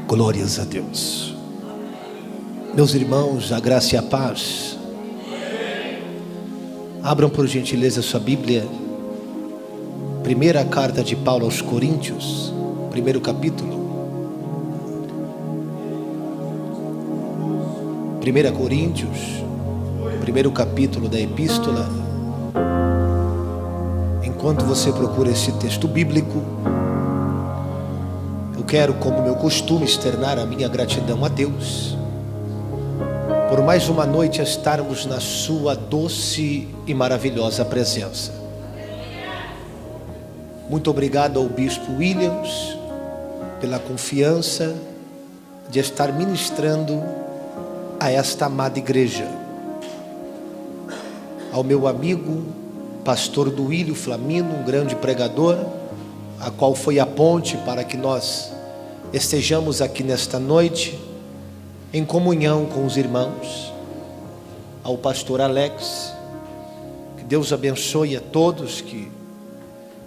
Glórias a Deus. Meus irmãos, a graça e a paz. Abram por gentileza sua Bíblia. Primeira carta de Paulo aos Coríntios, primeiro capítulo. 1 Coríntios, primeiro capítulo da epístola. Enquanto você procura esse texto bíblico, eu quero, como meu costume, externar a minha gratidão a Deus por mais uma noite estarmos na sua doce e maravilhosa presença. Muito obrigado ao Bispo Williams pela confiança de estar ministrando a esta amada igreja. Ao meu amigo pastor Duílio Flamino, um grande pregador, a qual foi a ponte para que nós estejamos aqui nesta noite em comunhão com os irmãos. Ao pastor Alex, que Deus abençoe a todos que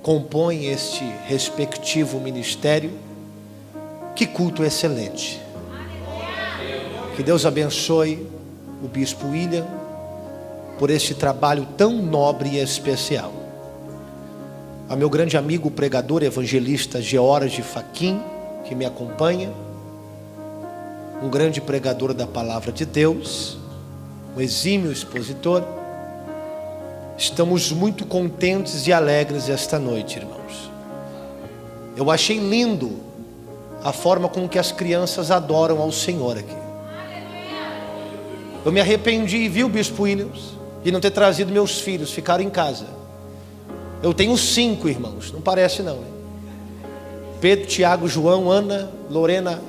compõem este respectivo ministério. Que culto excelente. Que Deus abençoe o Bispo William por este trabalho tão nobre e especial. A meu grande amigo pregador evangelista George Faquin, que me acompanha, um grande pregador da palavra de Deus, um exímio expositor. Estamos muito contentes e alegres esta noite, irmãos. Eu achei lindo a forma com que as crianças adoram ao Senhor aqui. Eu me arrependi, viu, Bispo Williams, de não ter trazido meus filhos, ficaram em casa. Eu tenho 5 irmãos, não parece não, hein? Pedro, Tiago, João, Ana, Lorena,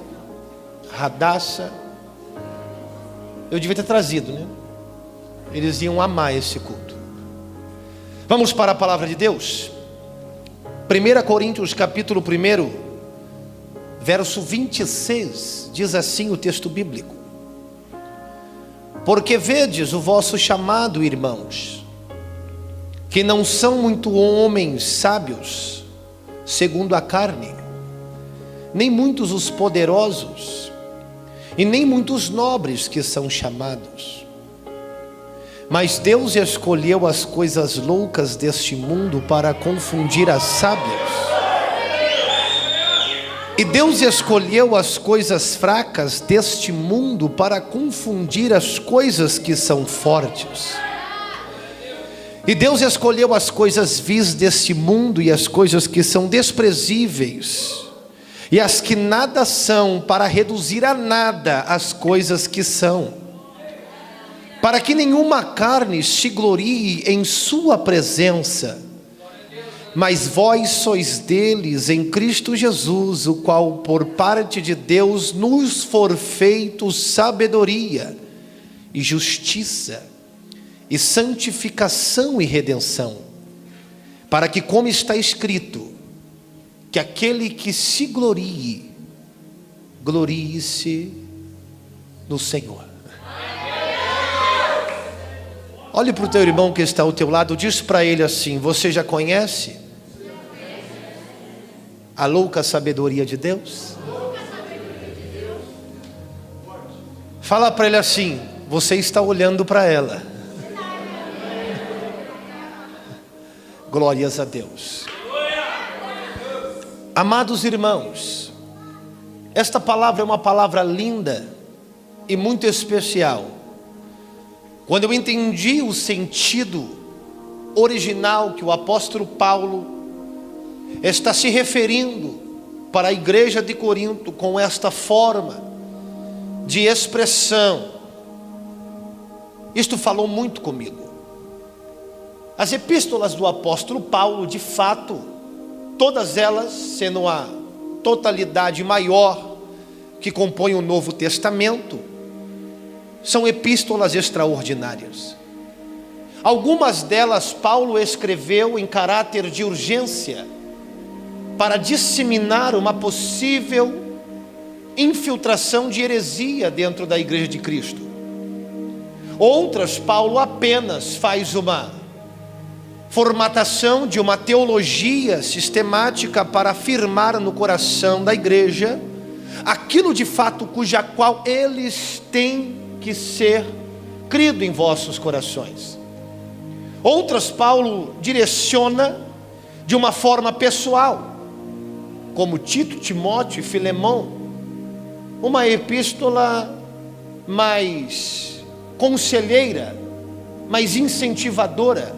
Radassa. Eu devia ter trazido, né? Eles iam amar esse culto. Vamos para a palavra de Deus. 1 Coríntios capítulo 1, verso 26, diz assim o texto bíblico: porque vedes o vosso chamado, irmãos, que não são muito homens sábios, segundo a carne, nem muitos os poderosos, e nem muitos nobres que são chamados. Mas Deus escolheu as coisas loucas deste mundo para confundir as sábias. E Deus escolheu as coisas fracas deste mundo para confundir as coisas que são fortes. E Deus escolheu as coisas vis deste mundo e as coisas que são desprezíveis e as que nada são, para reduzir a nada as coisas que são, para que nenhuma carne se glorie em sua presença. Mas vós sois deles em Cristo Jesus, o qual por parte de Deus nos for feito sabedoria e justiça e santificação e redenção, para que, como está escrito, que aquele que se glorie, glorie-se no Senhor. Olhe para o teu irmão que está ao teu lado, diz para ele assim: você já conhece a louca sabedoria de Deus? Fala para ele assim: você está olhando para ela. Glórias a Deus. Amados irmãos, esta palavra é uma palavra linda e muito especial. Quando eu entendi o sentido original que o apóstolo Paulo está se referindo para a igreja de Corinto com esta forma de expressão, isto falou muito comigo. As epístolas do apóstolo Paulo, de fato, todas elas, sendo a totalidade maior que compõe o Novo Testamento, são epístolas extraordinárias. Algumas delas Paulo escreveu em caráter de urgência, para disseminar uma possível infiltração de heresia dentro da igreja de Cristo. Outras, Paulo apenas faz uma formatação de uma teologia sistemática para afirmar no coração da igreja aquilo de fato cuja qual eles têm que ser crido em vossos corações. Outras Paulo direciona de uma forma pessoal, como Tito, Timóteo e Filemão, uma epístola mais conselheira, mais incentivadora,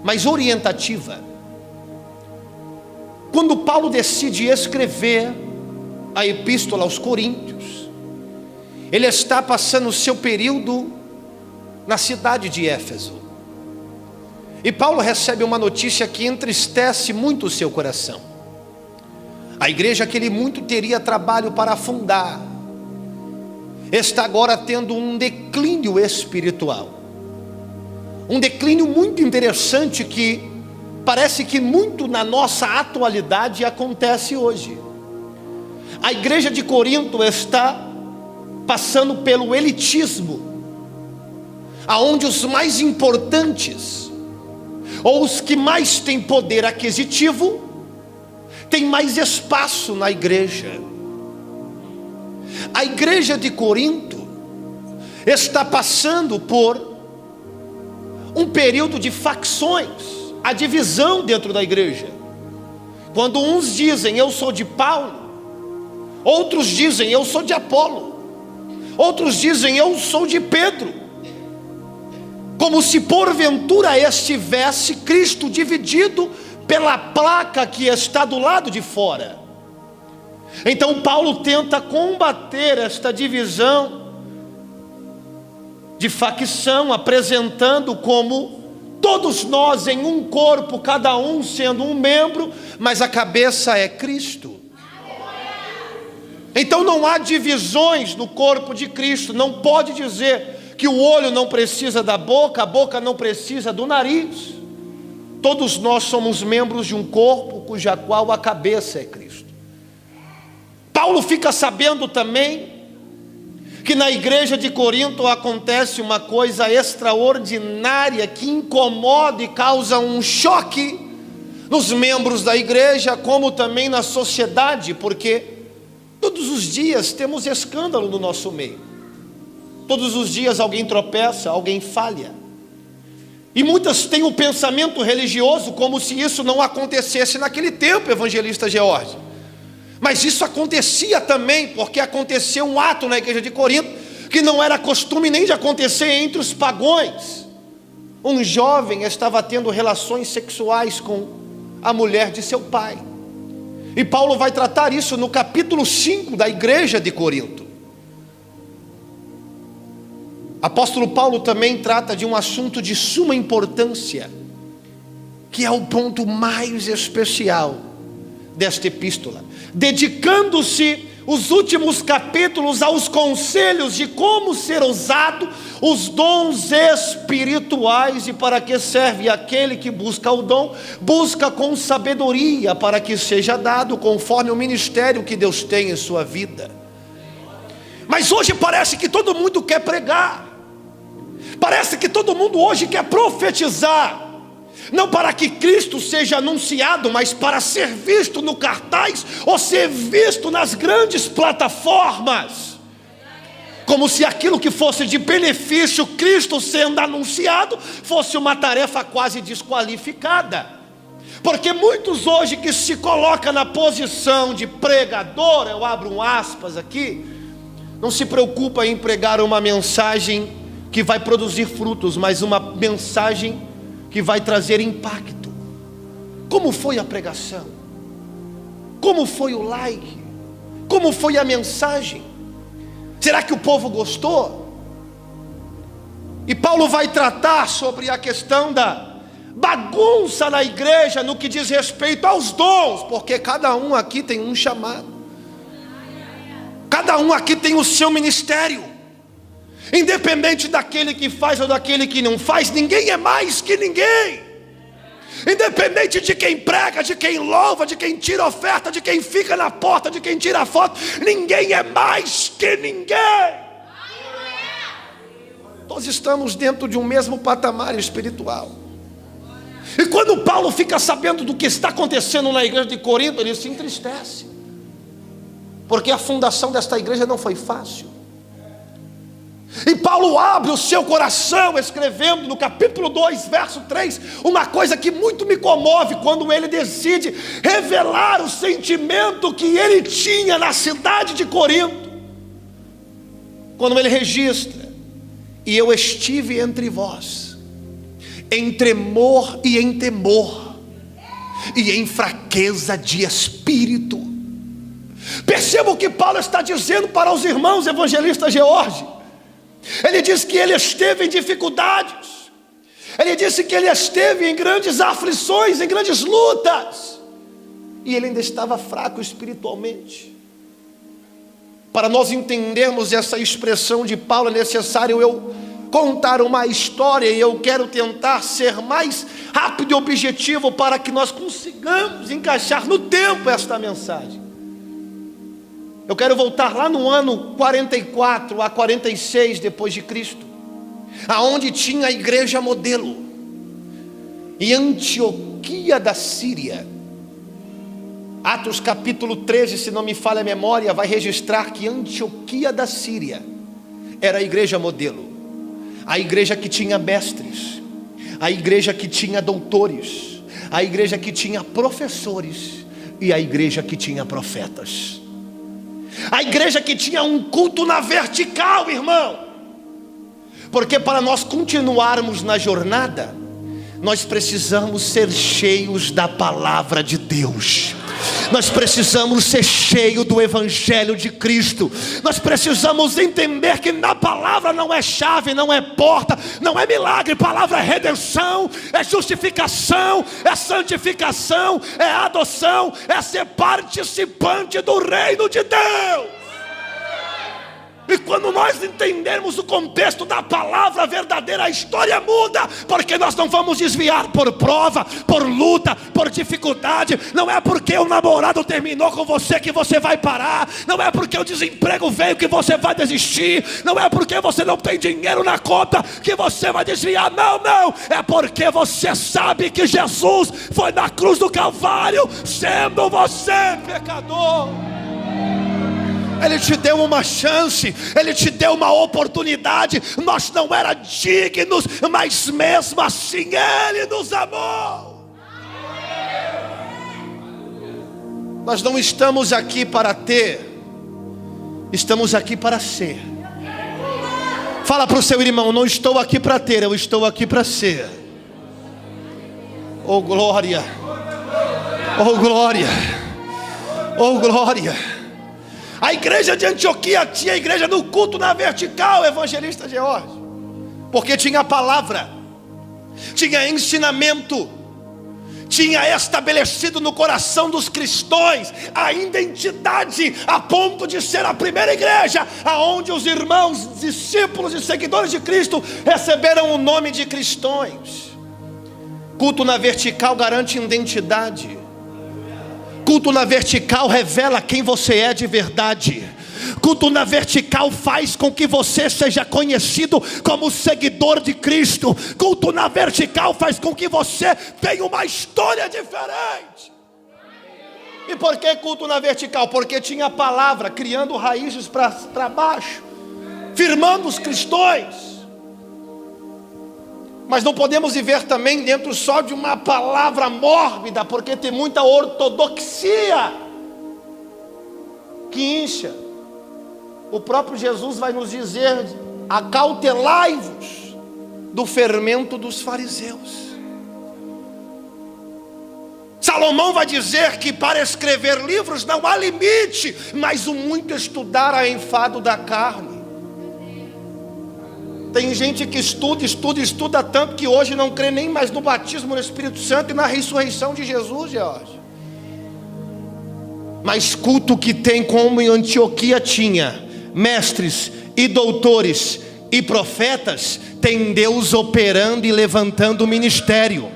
mais orientativa. Quando Paulo decide escrever a epístola aos Coríntios, ele está passando o seu período na cidade de Éfeso. E Paulo recebe uma notícia que entristece muito o seu coração. A igreja que ele muito teria trabalho para fundar, está agora tendo um declínio espiritual. Um declínio muito interessante que parece que muito na nossa atualidade acontece hoje. A igreja de Corinto está passando pelo elitismo, aonde os mais importantes, ou os que mais têm poder aquisitivo, têm mais espaço na igreja. A igreja de Corinto está passando por um período de facções, a divisão dentro da igreja. Quando uns dizem eu sou de Paulo, outros dizem eu sou de Apolo, outros dizem eu sou de Pedro, como se porventura estivesse Cristo dividido pela placa que está do lado de fora. Então Paulo tenta combater esta divisão de facção, apresentando como todos nós em um corpo, cada um sendo um membro, mas a cabeça é Cristo. Então não há divisões no corpo de Cristo. Não pode dizer que o olho não precisa da boca, a boca não precisa do nariz. Todos nós somos membros de um corpo cuja qual a cabeça é Cristo. Paulo fica sabendo também que na igreja de Corinto acontece uma coisa extraordinária que incomoda e causa um choque nos membros da igreja, como também na sociedade, porque todos os dias temos escândalo no nosso meio. Todos os dias alguém tropeça, alguém falha. E muitas têm o pensamento religioso como se isso não acontecesse naquele tempo, evangelista George. Mas isso acontecia também, porque aconteceu um ato na igreja de Corinto que não era costume nem de acontecer entre os pagãos. Um jovem estava tendo relações sexuais com a mulher de seu pai. E Paulo vai tratar isso no capítulo 5 da igreja de Corinto. Apóstolo Paulo também trata de um assunto de suma importância, que é o ponto mais especial desta epístola, dedicando-se os últimos capítulos aos conselhos de como ser usado os dons espirituais e para que serve aquele que busca o dom, busca com sabedoria para que seja dado conforme o ministério que Deus tem em sua vida. Mas hoje parece que todo mundo quer pregar, parece que todo mundo hoje quer profetizar, não para que Cristo seja anunciado, mas para ser visto no cartaz ou ser visto nas grandes plataformas, como se aquilo que fosse de benefício, Cristo sendo anunciado, fosse uma tarefa quase desqualificada. Porque muitos hoje que se colocam na posição de pregador, eu abro um aspas aqui, não se preocupa em pregar uma mensagem que vai produzir frutos, mas uma mensagem que vai trazer impacto. Como foi a pregação? Como foi o like? Como foi a mensagem? Será que o povo gostou? E Paulo vai tratar sobre a questão da bagunça na igreja no que diz respeito aos dons, porque cada um aqui tem um chamado, cada um aqui tem o seu ministério. Independente daquele que faz ou daquele que não faz, ninguém é mais que ninguém. Independente de quem prega, de quem louva, de quem tira oferta, de quem fica na porta, de quem tira foto, ninguém é mais que ninguém. Nós estamos dentro de um mesmo patamar espiritual. E quando Paulo fica sabendo do que está acontecendo na igreja de Corinto, ele se entristece. porque a fundação desta igreja não foi fácil. E Paulo abre o seu coração escrevendo no capítulo 2, verso 3, uma coisa que muito me comove, quando ele decide revelar o sentimento que ele tinha na cidade de Corinto. Quando ele registra: e eu estive entre vós, em tremor e em temor, e em fraqueza de espírito. Perceba o que Paulo está dizendo para os irmãos evangelistas George. Ele diz que ele esteve em dificuldades, ele disse que ele esteve em grandes aflições, em grandes lutas, e ele ainda estava fraco espiritualmente. Para nós entendermos essa expressão de Paulo, é necessário eu contar uma história, e eu quero tentar ser mais rápido e objetivo para que nós consigamos encaixar no tempo esta mensagem. Eu quero voltar lá no ano 44 a 46 depois de Cristo, aonde tinha a igreja modelo, em Antioquia da Síria. Atos capítulo 13, se não me falha a memória, vai registrar que Antioquia da Síria era a igreja modelo, a igreja que tinha mestres, a igreja que tinha doutores, a igreja que tinha professores e a igreja que tinha profetas. A igreja que tinha um culto na vertical, irmão. Porque para nós continuarmos na jornada, nós precisamos ser cheios da palavra de Deus. Nós precisamos ser cheios do Evangelho de Cristo. Nós precisamos entender que na palavra não é chave, não é porta, não é milagre. Palavra é redenção, é justificação, é santificação, é adoção, é ser participante do reino de Deus. E quando nós entendermos o contexto da palavra verdadeira, a história muda, porque nós não vamos desviar por prova, por luta, por dificuldade. Não é porque o namorado terminou com você que você vai parar. Não é porque o desemprego veio que você vai desistir. Não é porque você não tem dinheiro na conta que você vai desviar. Não, não. É porque você sabe que Jesus foi na cruz do Calvário, sendo você pecador. Ele te deu uma chance, Ele te deu uma oportunidade. Nós não éramos dignos, mas mesmo assim Ele nos amou. Nós não estamos aqui para ter, estamos aqui para ser. Fala para o seu irmão: não estou aqui para ter, eu estou aqui para ser. Oh glória, oh glória, oh glória. A igreja de Antioquia tinha a igreja no culto na vertical, evangelista George, porque tinha a palavra, tinha ensinamento, tinha estabelecido no coração dos cristãos a identidade, a ponto de ser a primeira igreja aonde os irmãos, discípulos e seguidores de Cristo receberam o nome de cristãos. Culto na vertical garante identidade. Culto na vertical revela quem você é de verdade. Culto na vertical faz com que você seja conhecido como seguidor de Cristo. Culto na vertical faz com que você tenha uma história diferente. E por que culto na vertical? Porque tinha a palavra criando raízes para baixo, firmando os cristãos. Mas não podemos viver também dentro só de uma palavra mórbida, porque tem muita ortodoxia que incha. O próprio Jesus vai nos dizer: acautelai-vos do fermento dos fariseus. Salomão vai dizer que para escrever livros não há limite, mas o muito estudar é enfado da carne. Tem gente que estuda tanto que hoje não crê nem mais no batismo no Espírito Santo e na ressurreição de Jesus, Jorge. Mas culto que tem, como em Antioquia tinha mestres e doutores e profetas, tem Deus operando e levantando o ministério.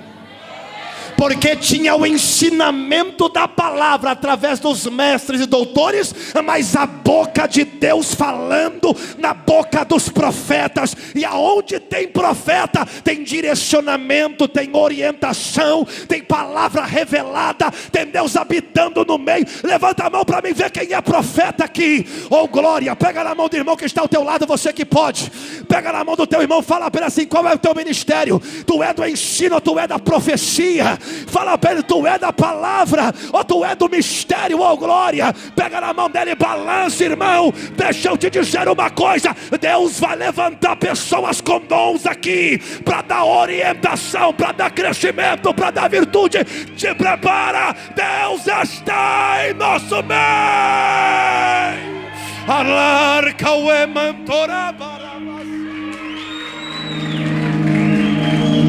porque tinha o ensinamento da palavra através dos mestres e doutores, mas a boca de Deus falando na boca dos profetas. E aonde tem profeta, tem direcionamento, tem orientação, tem palavra revelada, tem Deus habitando no meio. Levanta a mão para mim ver quem é profeta aqui. Oh glória, pega na mão do irmão que está ao teu lado, você que pode. Pega na mão do teu irmão, fala para ele assim: qual é o teu ministério? Tu é do ensino ou tu é da profecia? Fala para ele: tu é da palavra ou tu é do mistério? Oh glória, pega na mão dele e balança, irmão. Deixa eu te dizer uma coisa: Deus vai levantar pessoas com dons aqui para dar orientação, para dar crescimento, para dar virtude. Te prepara, Deus está em nosso meio.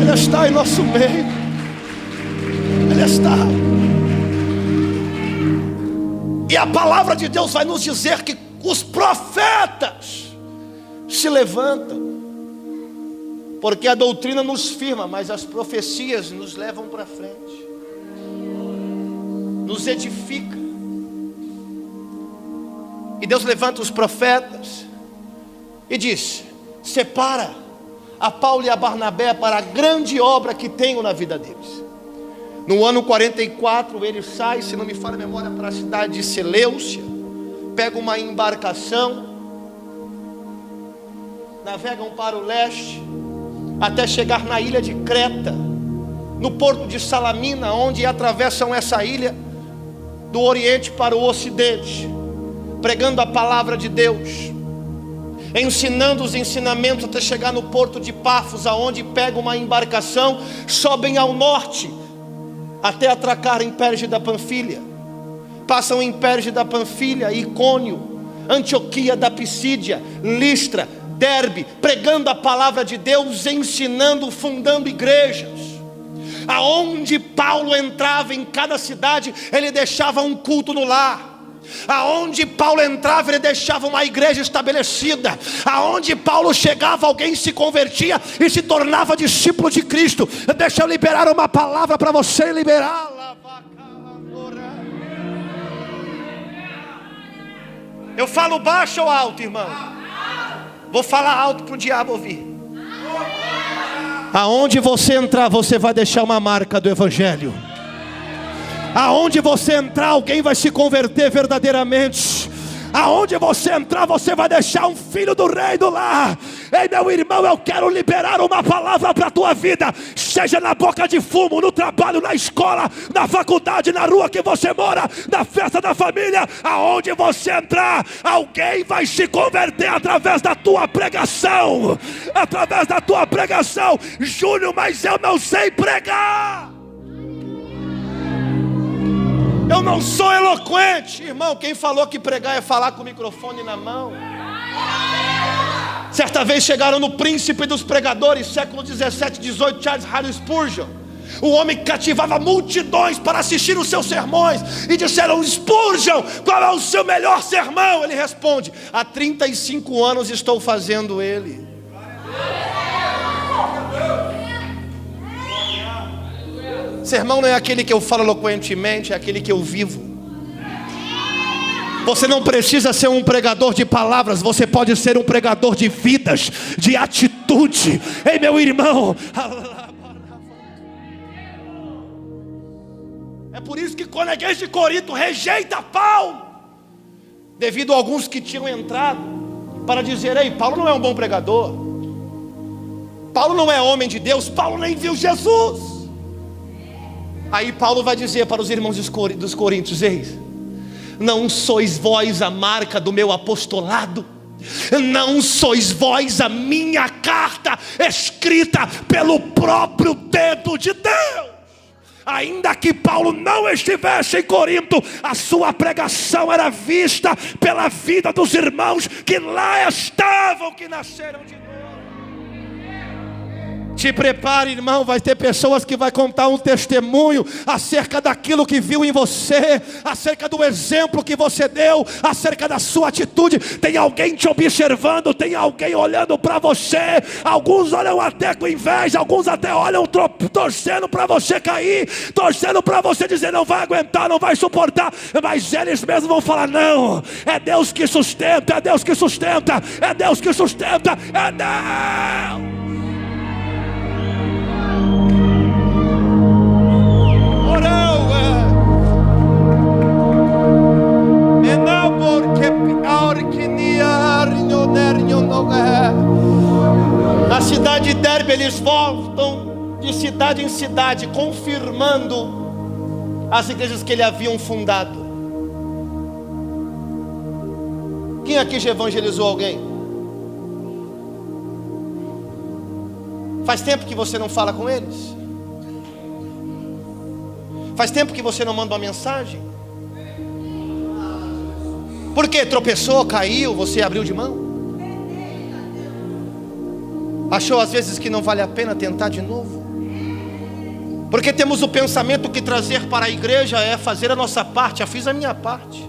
Ele está em nosso meio. Ele está. E a palavra de Deus vai nos dizer que os profetas se levantam, porque a doutrina nos firma, mas as profecias nos levam para frente, nos edifica. E Deus levanta os profetas e diz: separa a Paulo e a Barnabé para a grande obra que tenho na vida deles. No ano 44 ele sai, se não me falha a memória, para a cidade de Seleucia, pega uma embarcação, navegam para o leste, até chegar na ilha de Creta, no porto de Salamina, onde atravessam essa ilha do oriente para o ocidente, pregando a palavra de Deus, ensinando os ensinamentos até chegar no porto de Pafos, aonde pegam uma embarcação, sobem ao norte até atracar em Perge da Panfilha, passam em Perge da Panfilha, Icônio, Antioquia da Pisídia, Listra, Derbe, pregando a palavra de Deus, ensinando, fundando igrejas. Aonde Paulo entrava em cada cidade, ele deixava um culto no lar. Aonde Paulo entrava, ele deixava uma igreja estabelecida. Aonde Paulo chegava, alguém se convertia e se tornava discípulo de Cristo. Deixa eu liberar uma palavra para você liberá-la. Eu falo baixo ou alto, irmão? Vou falar alto para o diabo ouvir. Aonde você entrar, você vai deixar uma marca do evangelho. Aonde você entrar, alguém vai se converter verdadeiramente. Aonde você entrar, você vai deixar um filho do rei do lar. Ei, meu irmão, eu quero liberar uma palavra para a tua vida. Seja na boca de fumo, no trabalho, na escola, na faculdade, na rua que você mora, na festa da família. Aonde você entrar, alguém vai se converter através da tua pregação. Através da tua pregação. Júnior, mas eu não sei pregar. Eu não sou eloquente. Irmão, quem falou que pregar é falar com o microfone na mão? Certa vez chegaram no príncipe dos pregadores, século 17, 18, Charles Haddon Spurgeon, o homem que cativava multidões para assistir os seus sermões, e disseram: Spurgeon, qual é o seu melhor sermão? Ele responde: há 35 anos estou fazendo ele. Sermão não é aquele que eu falo eloquentemente, é aquele que eu vivo. Você não precisa ser um pregador de palavras, você pode ser um pregador de vidas, de atitude. Ei, meu irmão, é por isso que quando a igreja de Corinto rejeita Paulo, devido a alguns que tinham entrado para dizer: ei, Paulo não é um bom pregador, Paulo não é homem de Deus, Paulo nem viu Jesus. Aí Paulo vai dizer para os irmãos dos Coríntios: eis, não sois vós a marca do meu apostolado, não sois vós a minha carta escrita pelo próprio dedo de Deus. Ainda que Paulo não estivesse em Corinto, a sua pregação era vista pela vida dos irmãos que lá estavam, que nasceram de novo. Te prepare, irmão, vai ter pessoas que vai contar um testemunho acerca daquilo que viu em você, acerca do exemplo que você deu, acerca da sua atitude. Tem alguém te observando, tem alguém olhando para você. Alguns olham até com inveja, alguns até olham torcendo para você cair, torcendo para você dizer não vai aguentar, não vai suportar, mas eles mesmos vão falar não, é Deus que sustenta, é Deus que sustenta, é Deus que sustenta, é Deus. Na cidade de Derbe eles voltam de cidade em cidade, confirmando as igrejas que ele haviam fundado. Quem aqui já evangelizou alguém? Faz tempo que você não fala com eles? Faz tempo que você não manda uma mensagem? Por quê? Tropeçou, caiu, você abriu de mão? Achou às vezes que não vale a pena tentar de novo? Porque temos o pensamento que trazer para a igreja é fazer a nossa parte. Eu fiz a minha parte,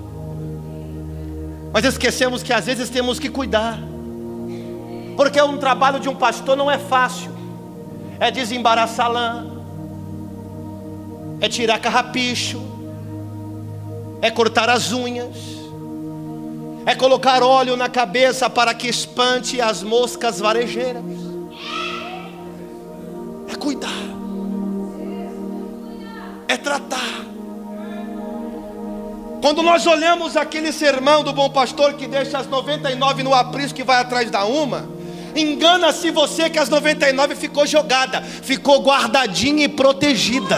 mas esquecemos que às vezes temos que cuidar. Porque um trabalho de um pastor não é fácil. É desembaraçar lã, é tirar carrapicho, é cortar as unhas, é colocar óleo na cabeça para que espante as moscas varejeiras, é cuidar, é tratar. Quando nós olhamos aquele sermão do bom pastor que deixa as 99 no aprisco que vai atrás da uma, engana-se você que as 99 ficou jogada, ficou guardadinha e protegida.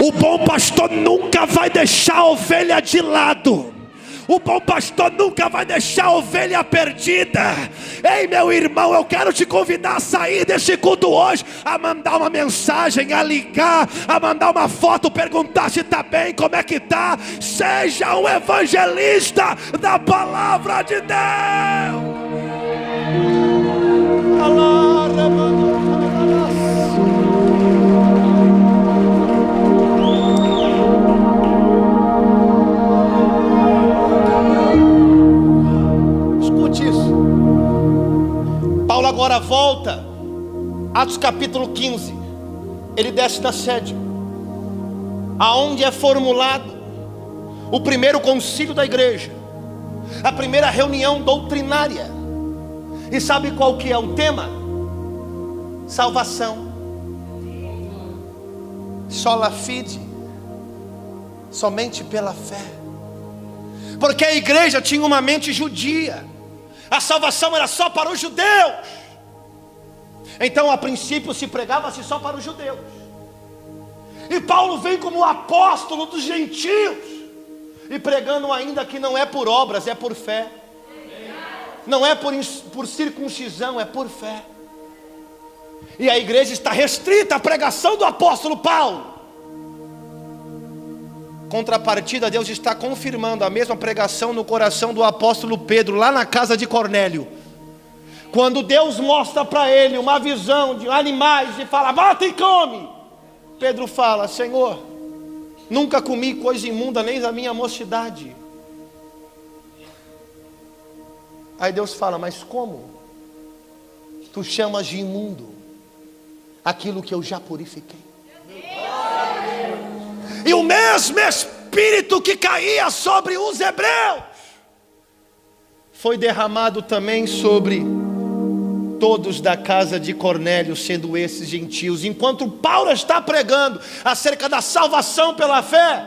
O bom pastor nunca vai deixar a ovelha de lado. O bom pastor nunca vai deixar a ovelha perdida. Ei, meu irmão, eu quero te convidar a sair desse culto hoje, a mandar uma mensagem, a ligar, a mandar uma foto, perguntar se está bem, como é que está. Seja um evangelista da palavra de Deus. Escute isso. Paulo agora volta, Atos capítulo 15. Ele desce da sede, aonde é formulado o primeiro concílio da igreja, a primeira reunião doutrinária. E sabe qual que é o tema? Salvação. Sola fide, somente pela fé. Porque a igreja tinha uma mente judia. A salvação era só para os judeus. Então a princípio se pregava-se só para os judeus. E Paulo vem como apóstolo dos gentios, e pregando ainda que não é por obras, é por fé. Não é por circuncisão, é por fé. E a igreja está restrita à pregação do apóstolo Paulo. Contrapartida, Deus está confirmando a mesma pregação no coração do apóstolo Pedro, lá na casa de Cornélio. Quando Deus mostra para ele uma visão de animais e fala, mata e come, Pedro fala, Senhor, nunca comi coisa imunda nem da minha mocidade. Aí Deus fala, mas como? Tu chamas de imundo aquilo que eu já purifiquei. E o mesmo Espírito que caía sobre os hebreus foi derramado também sobre todos da casa de Cornélio, sendo esses gentios. Enquanto Paulo está pregando acerca da salvação pela fé,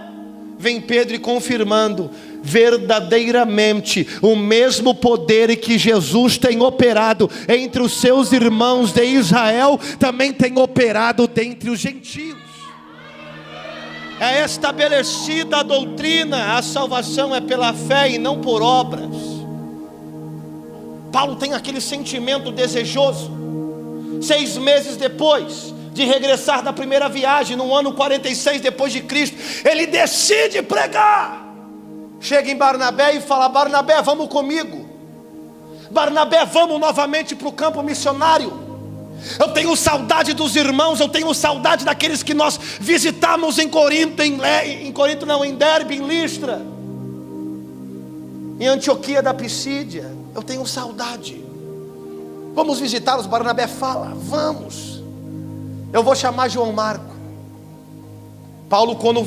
vem Pedro e confirmando, verdadeiramente o mesmo poder que Jesus tem operado entre os seus irmãos de Israel, também tem operado dentre os gentios. É estabelecida a doutrina, a salvação é pela fé e não por obras. Paulo tem aquele sentimento desejoso. 6 meses depois de regressar da primeira viagem, no ano 46 depois de Cristo, ele decide pregar. Chega em Barnabé e fala, Barnabé, vamos comigo. Barnabé, vamos novamente para o campo missionário. Eu tenho saudade dos irmãos, eu tenho saudade daqueles que nós visitamos em Corinto, em Derbe, em Listra, em Antioquia da Pisídia. Eu tenho saudade. Vamos visitá-los. Barnabé fala, vamos. Eu vou chamar João Marco. Paulo, quando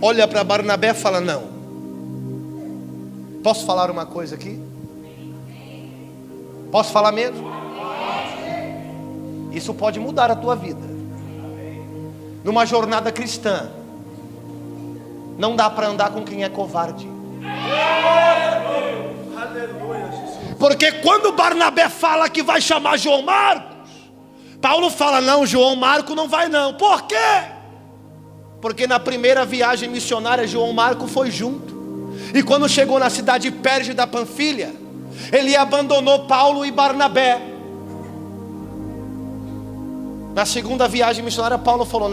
olha para Barnabé, fala, não. Posso falar uma coisa aqui? Posso falar mesmo? Isso pode mudar a tua vida. Numa jornada cristã, não dá para andar com quem é covarde. Porque quando Barnabé fala que vai chamar João Marcos, Paulo fala, não, João Marco não vai não. Por quê? Porque na primeira viagem missionária João Marco foi junto. E quando chegou na cidade de Perge da Panfilha, ele abandonou Paulo e Barnabé. Na segunda viagem missionária, Paulo falou,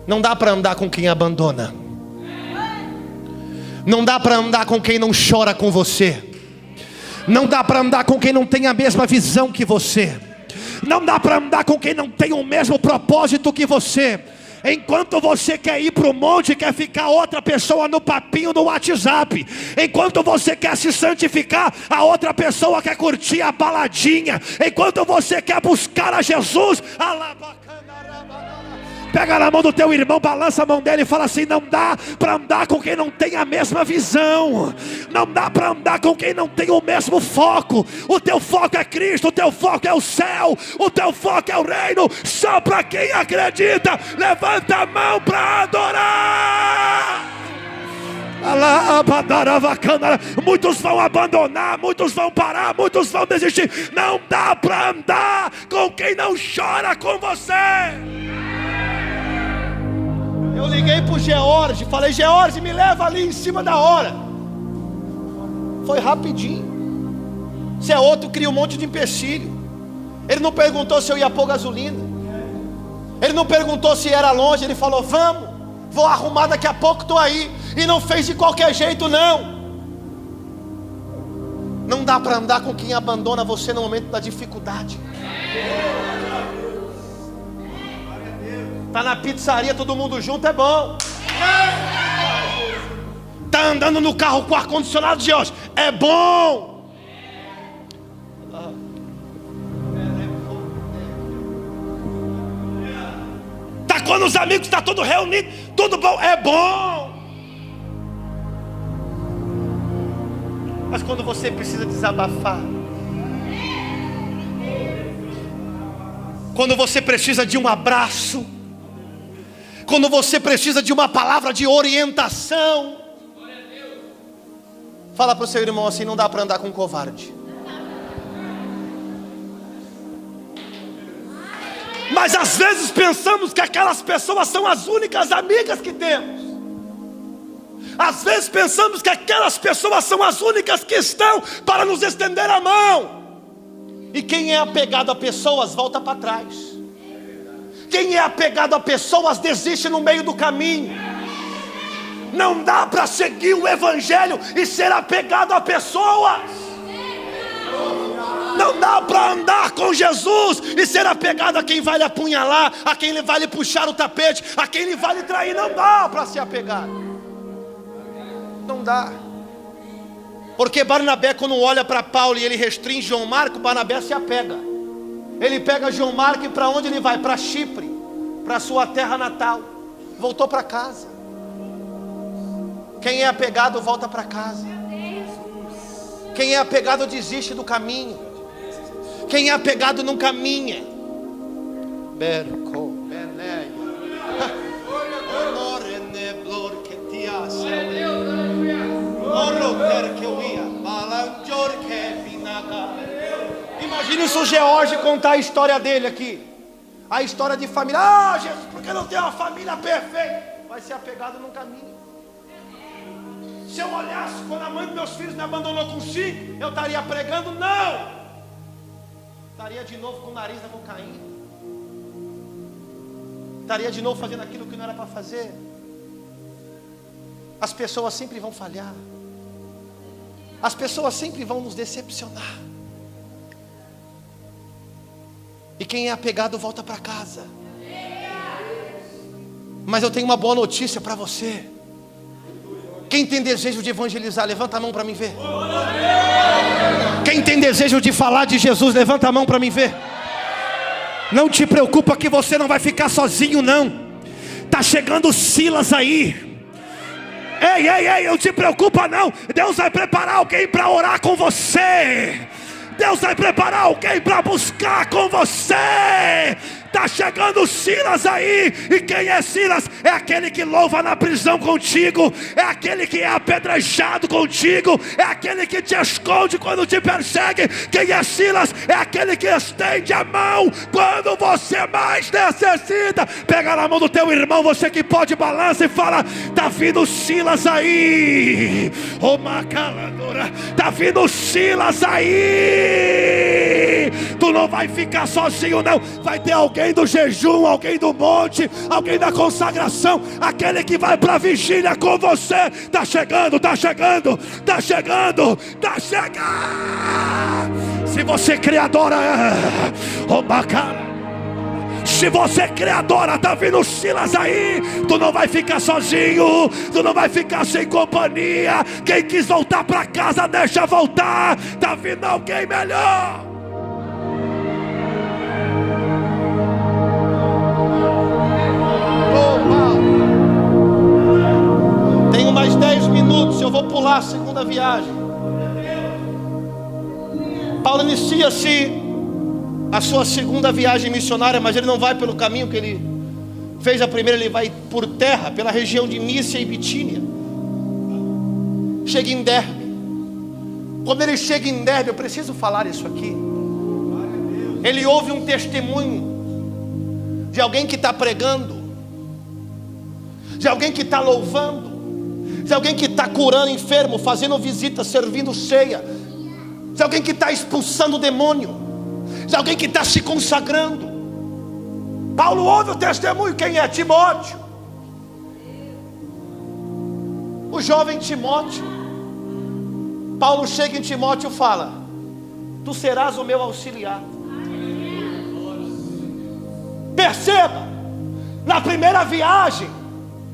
não dá para andar com quem abandona. Não dá para andar com quem não chora com você. Não dá para andar com quem não tem a mesma visão que você. Não dá para andar com quem não tem o mesmo propósito que você. Enquanto você quer ir para o monte, quer ficar outra pessoa no papinho no WhatsApp. Enquanto você quer se santificar, a outra pessoa quer curtir a baladinha. Enquanto você quer buscar a Jesus, pega na mão do teu irmão, balança a mão dele e fala assim, não dá para andar com quem não tem a mesma visão. Não dá para andar com quem não tem o mesmo foco. O teu foco é Cristo, o teu foco é o céu, o teu foco é o reino. Só para quem acredita, levanta a mão para adorar. Muitos vão abandonar, muitos vão parar, muitos vão desistir. Não dá para andar com quem não chora com você. Eu liguei para o George, falei, George, me leva ali em cima da hora. Foi rapidinho. Se é outro, cria um monte de empecilho. Ele não perguntou se eu ia pôr gasolina. Ele não perguntou se era longe. Ele falou, vamos, vou arrumar, daqui a pouco estou aí. E não fez de qualquer jeito não. Não dá para andar com quem abandona você no momento da dificuldade. Tá na pizzaria, todo mundo junto, é bom. Tá andando no carro com ar-condicionado de hoje, é bom. Tá quando os amigos tá todo reunido, tudo bom, é bom. Mas quando você precisa desabafar, quando você precisa de um abraço, quando você precisa de uma palavra de orientação, fala para o seu irmão assim, não dá para andar com um covarde. Mas às vezes pensamos que aquelas pessoas são as únicas amigas que temos. Às vezes pensamos que aquelas pessoas são as únicas que estão para nos estender a mão. E quem é apegado a pessoas volta para trás. Quem é apegado a pessoas desiste no meio do caminho. Não dá para seguir o evangelho e ser apegado a pessoas. Não dá para andar com Jesus e ser apegado a quem vai lhe apunhalar, a quem vai lhe puxar o tapete, a quem lhe vai lhe trair. Não dá para se apegar. Não dá. Porque Barnabé, quando olha para Paulo e ele restringe João Marco, Barnabé se apega. Ele pega João Marco e para onde ele vai? Para Chipre, para sua terra natal. Voltou para casa. Quem é apegado volta para casa. Quem é apegado desiste do caminho. Quem é apegado não caminha. Imagine se o George contar a história dele aqui. A história de família. Ah, Jesus, porque não tem uma família perfeita? Vai ser apegado no caminho. Se eu olhasse quando a mãe dos meus filhos me abandonou com 5, eu estaria pregando? Não. Estaria de novo com o nariz na cocaína. Estaria de novo fazendo aquilo que não era para fazer. As pessoas sempre vão falhar. As pessoas sempre vão nos decepcionar. E quem é apegado volta para casa. Mas eu tenho uma boa notícia para você. Quem tem desejo de evangelizar, levanta a mão para mim ver. Quem tem desejo de falar de Jesus, levanta a mão para mim ver. Não te preocupa que você não vai ficar sozinho não. Tá chegando Silas aí. Ei, não te preocupa não. Deus vai preparar alguém para orar com você. Deus vai preparar alguém para buscar com você. Está chegando Silas aí. E quem é Silas? É aquele que louva na prisão contigo. É aquele que é apedrejado contigo. É aquele que te esconde quando te persegue. Quem é Silas? É aquele que estende a mão quando você mais necessita. Pega na mão do teu irmão, você que pode, balança e fala: está vindo Silas aí. Ô macaladora, está vindo Silas aí. Tu não vai ficar sozinho não. Vai ter alguém do jejum, alguém do monte, alguém da consagração, aquele que vai para a vigília com você. Está chegando, está chegando, está chegando, está chegando. Se você crê, adora. Oh, bacana. Se você crê, adora. Está vindo Silas aí. Tu não vai ficar sozinho. Tu não vai ficar sem companhia. Quem quis voltar para casa, deixa voltar. Está vindo alguém melhor. Tenho mais 10 minutos, eu vou pular a segunda viagem. Paulo inicia-se a sua segunda viagem missionária, mas ele não vai pelo caminho que ele fez a primeira, ele vai por terra, pela região de Mísia e Bitínia. Chega em Derbe. Quando ele chega em Derbe, eu preciso falar isso aqui. Ele ouve um testemunho de alguém que está pregando, de alguém que está louvando, de alguém que está curando enfermo, fazendo visita, servindo ceia, de alguém que está expulsando o demônio, de alguém que está se consagrando. Paulo ouve o testemunho. Quem é? Timóteo, o jovem Timóteo. Paulo chega em Timóteo e fala: tu serás o meu auxiliar. Perceba, na primeira viagem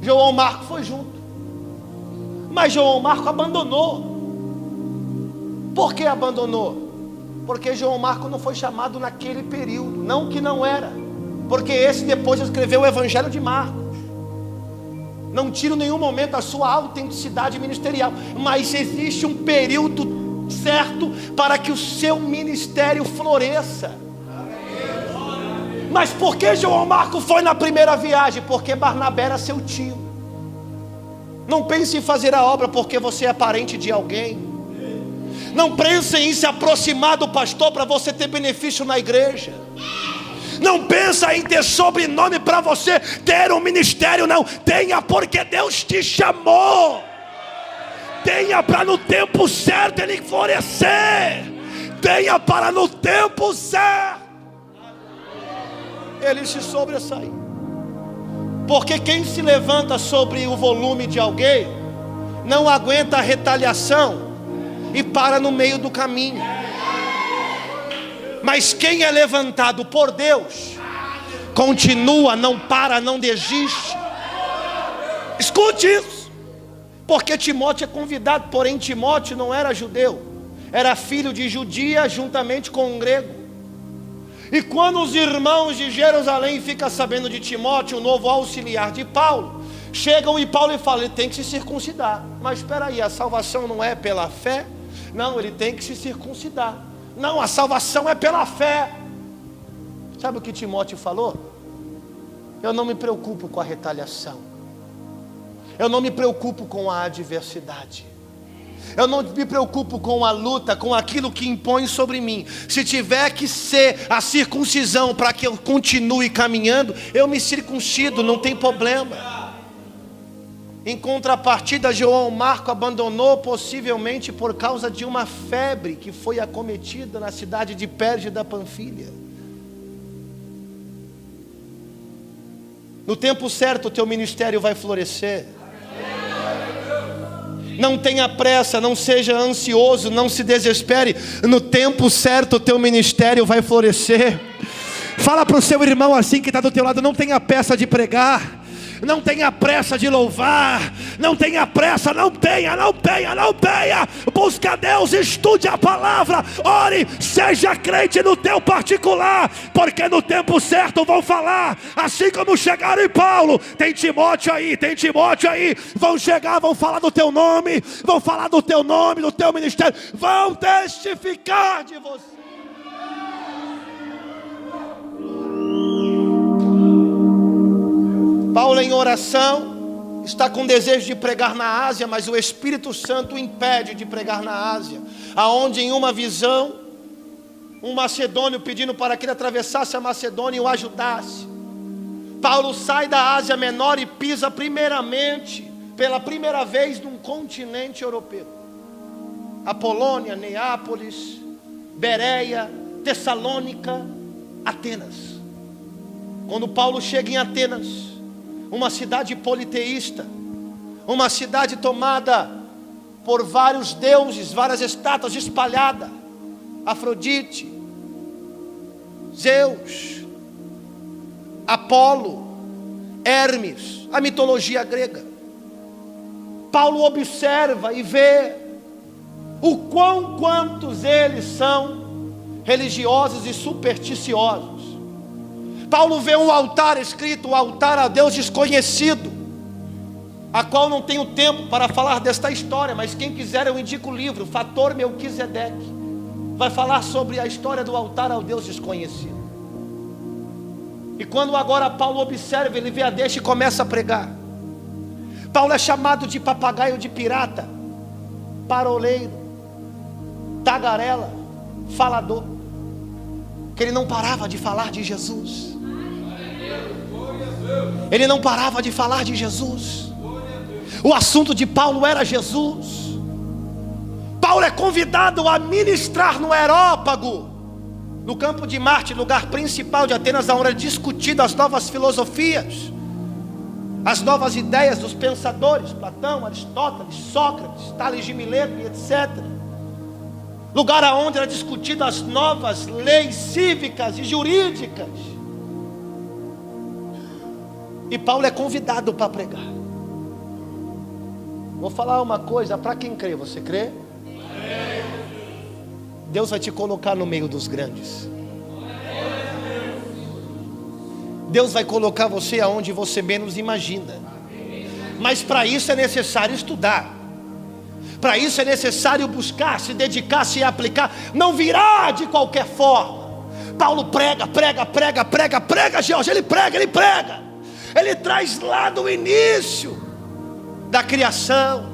João Marco foi junto, mas João Marco abandonou. Por que abandonou? Porque João Marco não foi chamado naquele período. Não que não era, porque esse depois escreveu o Evangelho de Marcos. Não tiro em nenhum momento a sua autenticidade ministerial, mas existe um período certo para que o seu ministério floresça. Mas por que João Marco foi na primeira viagem? Porque Barnabé era seu tio. Não pense em fazer a obra porque você é parente de alguém. Não pense em se aproximar do pastor para você ter benefício na igreja. Não pensa em ter sobrenome para você ter um ministério, não. Tenha porque Deus te chamou. Tenha para no tempo certo ele florescer. Tenha para no tempo certo ele se sobressair. Porque quem se levanta sobre o volume de alguém não aguenta a retaliação e para no meio do caminho. Mas quem é levantado por Deus continua, não para, não desiste. Escute isso. Porque Timóteo é convidado, porém Timóteo não era judeu, era filho de judia juntamente com um grego. E quando os irmãos de Jerusalém ficam sabendo de Timóteo, o novo auxiliar de Paulo, chegam e Paulo e falam: ele tem que se circuncidar. Mas espera aí, a salvação não é pela fé? Não, ele tem que se circuncidar. Não, a salvação é pela fé. Sabe o que Timóteo falou? Eu não me preocupo com a retaliação. Eu não me preocupo com a adversidade. Eu não me preocupo com a luta, com aquilo que impõe sobre mim. Se tiver que ser a circuncisão para que eu continue caminhando, eu me circuncido, não tem problema. Em contrapartida, João Marco abandonou possivelmente por causa de uma febre que foi acometida na cidade de Perge da Panfilha. No tempo certo o teu ministério vai florescer. Não tenha pressa, não seja ansioso, não se desespere. No tempo certo o teu ministério vai florescer. Fala para o seu irmão assim que está do teu lado: não tenha pressa de pregar, não tenha pressa de louvar, não tenha pressa, não tenha. Busca Deus, estude a palavra, ore, seja crente no teu particular, porque no tempo certo vão falar, assim como chegaram em Paulo. Tem Timóteo aí, vão chegar, vão falar do teu nome, do teu ministério, vão testificar de você. Paulo, em oração, está com desejo de pregar na Ásia, mas o Espírito Santo o impede de pregar na Ásia, aonde em uma visão, um macedônio pedindo para que ele atravessasse a Macedônia e o ajudasse. Paulo sai da Ásia Menor e pisa primeiramente, pela primeira vez, num continente europeu. A Polônia, Neápolis, Bereia, Tessalônica, Atenas. Quando Paulo chega em Atenas, uma cidade politeísta, uma cidade tomada por vários deuses, várias estátuas espalhadas, Afrodite, Zeus, Apolo, Hermes, a mitologia grega. Paulo observa e vê quantos eles são religiosos e supersticiosos. Paulo vê um altar escrito, o altar a Deus desconhecido, a qual não tenho tempo para falar desta história, mas quem quiser eu indico o livro, Fator Melquisedeque, vai falar sobre a história do altar ao Deus desconhecido. E quando agora Paulo observa, ele vê a deixa e começa a pregar. Paulo é chamado de papagaio de pirata, paroleiro, tagarela, falador, que ele não parava de falar de Jesus. Ele não parava de falar de Jesus. O assunto de Paulo era Jesus. Paulo é convidado a ministrar no Areópago, no campo de Marte, lugar principal de Atenas, onde é discutido as novas filosofias, as novas ideias dos pensadores, Platão, Aristóteles, Sócrates, Tales de Mileto e etc. Lugar onde era discutido as novas leis cívicas e jurídicas. E Paulo é convidado para pregar. Vou falar uma coisa para quem crê. Você crê? Deus vai te colocar no meio dos grandes. Deus vai colocar você aonde você menos imagina. Mas para isso é necessário estudar. Para isso é necessário buscar, se dedicar, se aplicar. Não virá de qualquer forma. Paulo prega, Jorge, ele prega. Ele traz lá do início da criação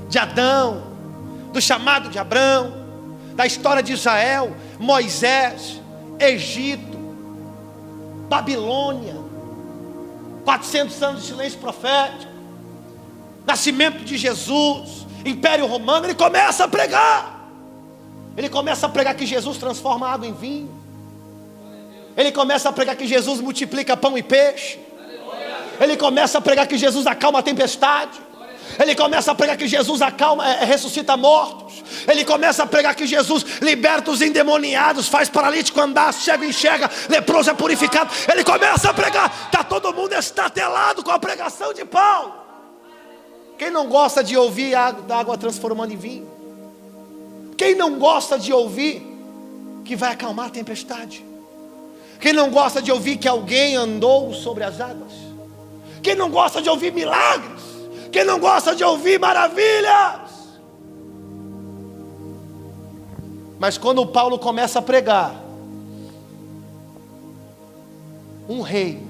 de Adão, do chamado de Abrão, da história de Israel, Moisés, Egito, Babilônia, 400 anos de silêncio profético, nascimento de Jesus, Império Romano. Ele começa a pregar. Ele começa a pregar que Jesus transforma água em vinho. Ele começa a pregar que Jesus multiplica pão e peixe. Ele começa a pregar que Jesus acalma a tempestade. Ele começa a pregar que Jesus ressuscita mortos. Ele começa a pregar que Jesus liberta os endemoniados, faz paralítico andar, cego enxerga, leproso é purificado. Ele começa a pregar. Está todo mundo estatelado com a pregação de Paulo. Quem não gosta de ouvir a água transformando em vinho? Quem não gosta de ouvir que vai acalmar a tempestade? Quem não gosta de ouvir que alguém andou sobre as águas? Quem não gosta de ouvir milagres? Quem não gosta de ouvir maravilhas? Mas quando Paulo começa a pregar, um rei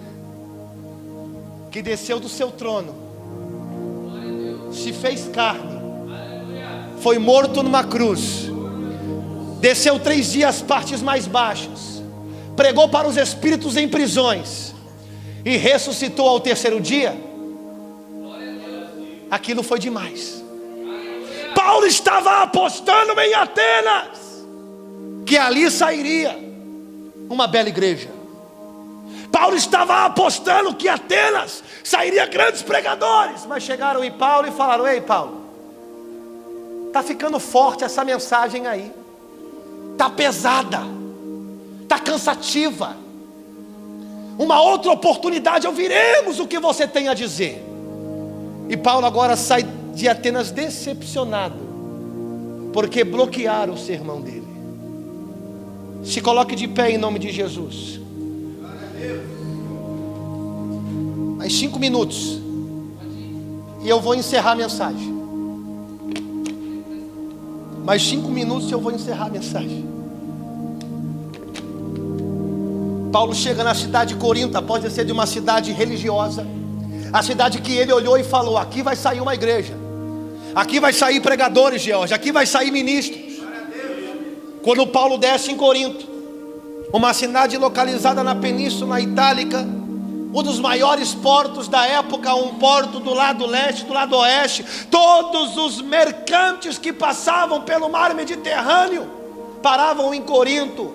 que desceu do seu trono, se fez carne, foi morto numa cruz, desceu 3 dias às partes mais baixas, pregou para os espíritos em prisões e ressuscitou ao 3º dia. Aquilo foi demais. Paulo estava apostando em Atenas, que ali sairia uma bela igreja. Paulo estava apostando que Atenas sairia grandes pregadores. Mas chegaram em Paulo e falaram: ei Paulo, está ficando forte essa mensagem aí, está pesada, está cansativa, uma outra oportunidade, ouviremos o que você tem a dizer. E Paulo agora sai de Atenas decepcionado, porque bloquearam o sermão dele. Se coloque de pé em nome de Jesus. Mais 5 minutos e eu vou encerrar a mensagem. Mais 5 minutos e eu vou encerrar a mensagem. Paulo chega na cidade de Corinto, após ser de uma cidade religiosa, a cidade que ele olhou e falou: aqui vai sair uma igreja, aqui vai sair pregadores, George, aqui vai sair ministros. Quando Paulo desce em Corinto, uma cidade localizada na Península Itálica, um dos maiores portos da época, um porto do lado leste, do lado oeste, todos os mercantes que passavam pelo mar Mediterrâneo paravam em Corinto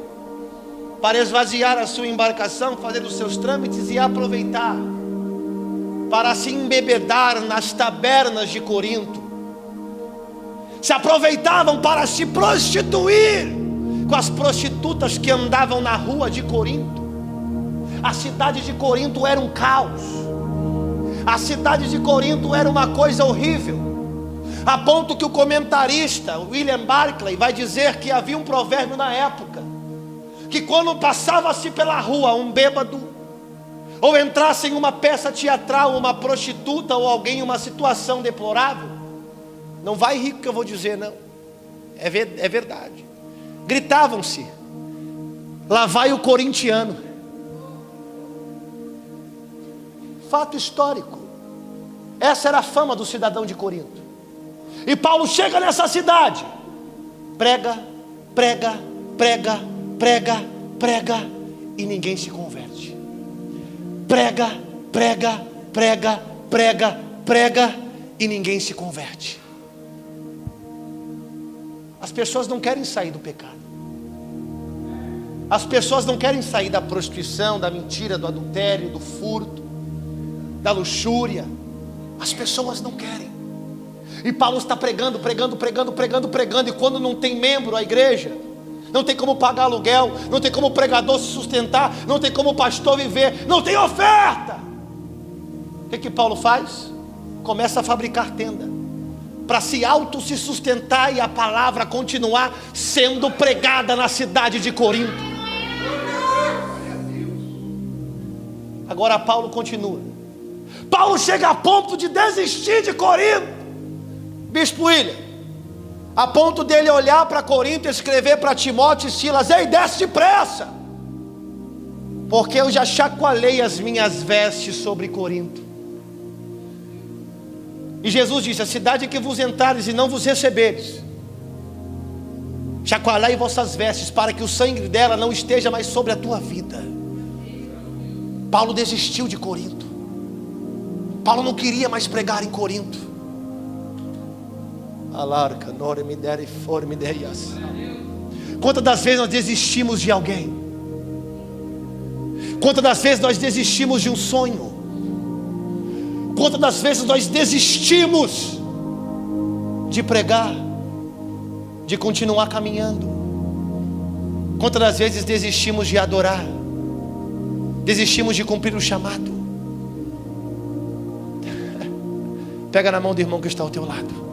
para esvaziar a sua embarcação, fazer os seus trâmites e aproveitar para se embebedar nas tabernas de Corinto. Se aproveitavam para se prostituir com as prostitutas que andavam na rua de Corinto. A cidade de Corinto era um caos. A cidade de Corinto era uma coisa horrível, a ponto que o comentarista William Barclay vai dizer que havia um provérbio na época, que quando passava-se pela rua um bêbado, ou entrasse em uma peça teatral uma prostituta ou alguém em uma situação deplorável, não vai rir que eu vou dizer, não, é verdade, gritavam-se: lá vai o corintiano. Fato histórico. Essa era a fama do cidadão de Corinto. E Paulo chega nessa cidade, prega, prega, prega, prega, prega, e ninguém se converte. Prega, prega, prega, prega, prega, e ninguém se converte. As pessoas não querem sair do pecado. As pessoas não querem sair da prostituição, da mentira, do adultério, do furto, da luxúria. As pessoas não querem. E Paulo está pregando, pregando, pregando, pregando, pregando. E quando não tem membro a igreja, não tem como pagar aluguel, não tem como o pregador se sustentar, não tem como o pastor viver, não tem oferta. O que Paulo faz? Começa a fabricar tenda para se se sustentar e a palavra continuar sendo pregada na cidade de Corinto. Agora Paulo continua. Paulo chega a ponto de desistir de Corinto, Bispo William, a ponto dele olhar para Corinto e escrever para Timóteo e Silas: ei, desce depressa, porque eu já chacoalhei as minhas vestes sobre Corinto. E Jesus disse: a cidade que vos entrares e não vos receberes, chacoalhai vossas vestes, para que o sangue dela não esteja mais sobre a tua vida. Paulo desistiu de Corinto. Paulo não queria mais pregar em Corinto. Quantas das vezes nós desistimos de alguém? Quantas das vezes nós desistimos de um sonho? Quantas das vezes nós desistimos de pregar, de continuar caminhando? Quantas das vezes desistimos de adorar? Desistimos de cumprir o chamado? Pega na mão do irmão que está ao teu lado.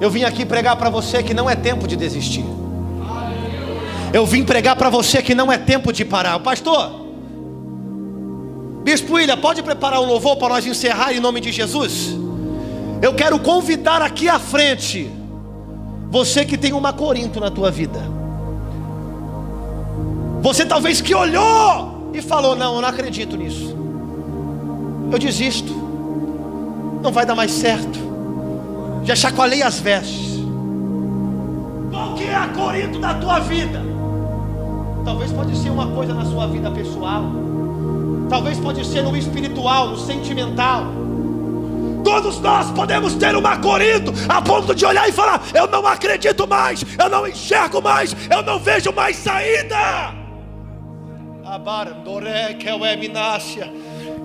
Eu vim aqui pregar para você que não é tempo de desistir. Eu vim pregar para você que não é tempo de parar. Pastor, Bispo William, pode preparar um louvor para nós encerrar em nome de Jesus? Eu quero convidar aqui à frente você que tem uma Corinto na tua vida. Você talvez que olhou e falou: não, eu não acredito nisso, eu desisto, não vai dar mais certo, já chacoalhei as vestes. Qual que é a Corinto da tua vida? Talvez pode ser uma coisa na sua vida pessoal, talvez pode ser no espiritual, no sentimental. Todos nós podemos ter uma Corinto a ponto de olhar e falar: eu não acredito mais, eu não enxergo mais, eu não vejo mais saída.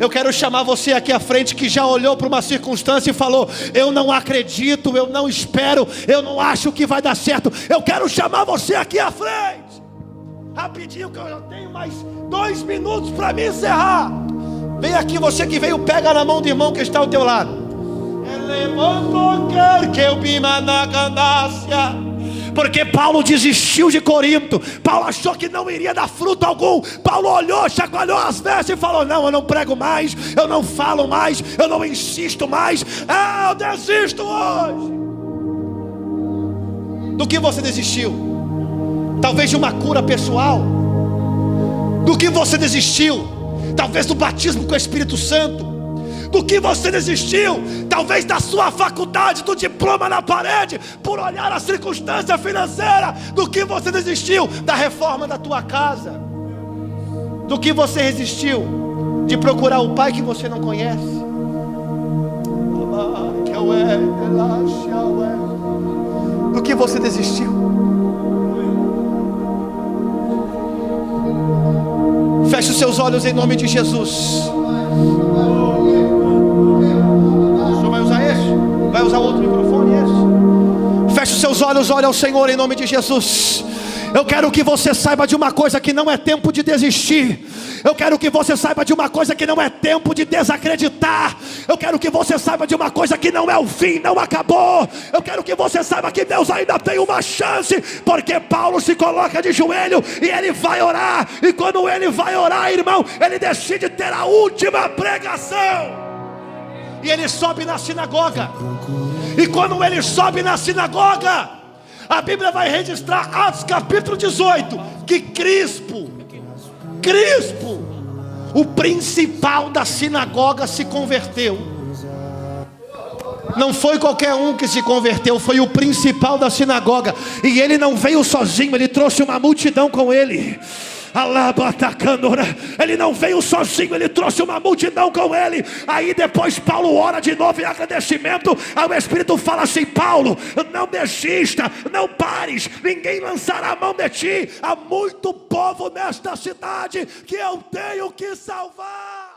Eu quero chamar você aqui à frente que já olhou para uma circunstância e falou: eu não acredito, eu não espero, eu não acho que vai dar certo. Eu quero chamar você aqui à frente. rapidinho, que eu tenho mais 2 minutos para me encerrar. Vem aqui, você que veio, pega na mão do irmão que está ao teu lado. Porque Paulo desistiu de Corinto. Paulo achou que não iria dar fruto algum. Paulo olhou, chacoalhou as vestes e falou: não, eu não prego mais, eu não falo mais, eu não insisto mais, eu desisto hoje. Do que você desistiu? Talvez de uma cura pessoal. Do que você desistiu? Talvez do batismo com o Espírito Santo. Do que você desistiu? Talvez da sua faculdade, do diploma na parede, por olhar a circunstância financeira. Do que você desistiu? Da reforma da tua casa. Do que você resistiu? De procurar o pai que você não conhece. Do que você desistiu? Feche os seus olhos em nome de Jesus. Vai usar outro microfone, esse? Feche os seus olhos, olhe ao Senhor em nome de Jesus. Eu quero que você saiba de uma coisa, que não é tempo de desistir. Eu quero que você saiba de uma coisa, que não é tempo de desacreditar. Eu quero que você saiba de uma coisa, que não é o fim, não acabou. Eu quero que você saiba que Deus ainda tem uma chance. Porque Paulo se coloca de joelho e ele vai orar. E quando ele vai orar, irmão, ele decide ter a última pregação. E ele sobe na sinagoga. E quando ele sobe na sinagoga, a Bíblia vai registrar, Atos capítulo 18, que Crispo, o principal da sinagoga, se converteu. Não foi qualquer um que se converteu, foi o principal da sinagoga. E ele não veio sozinho, ele trouxe uma multidão com ele. Ele não veio sozinho, ele trouxe uma multidão com ele. Aí depois Paulo ora de novo em agradecimento. Aí o Espírito fala assim: Paulo, não desista, não pares, ninguém lançará a mão de ti. Há muito povo nesta cidade que eu tenho que salvar.